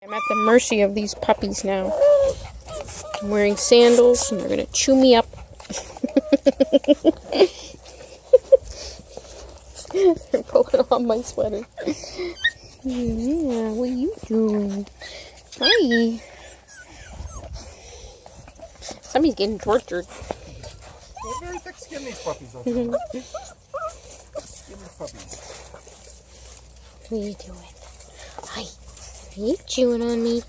I'm at the mercy of these puppies now. I'm wearing sandals and they're going to chew me up. They're pulling on my sweater. Yeah, what are you doing? Hi. Somebody's getting tortured. They're very thick skin, these puppies. Skinny puppies. What are you doing? Hi. Are you chewing on me?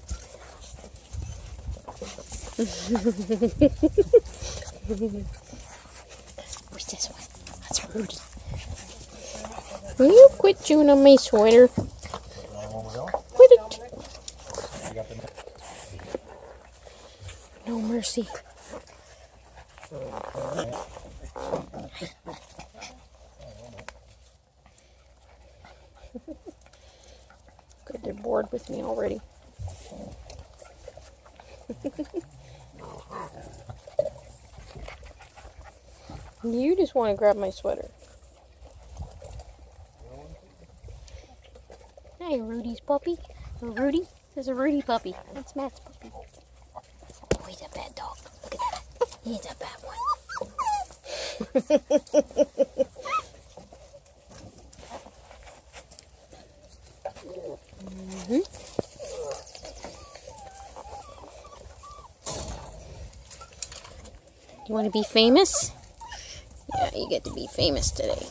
Where's this one? That's Rudy. Will you quit chewing on my sweater? Quit it. No mercy. Good, they're bored with me already. You just want to grab my sweater. Hi, Rudy's puppy. Oh, Rudy? There's a Rudy puppy. That's Matt's puppy. Oh, he's a bad dog. Look at that. He's a bad one. You want to be famous? Yeah, you get to be famous today.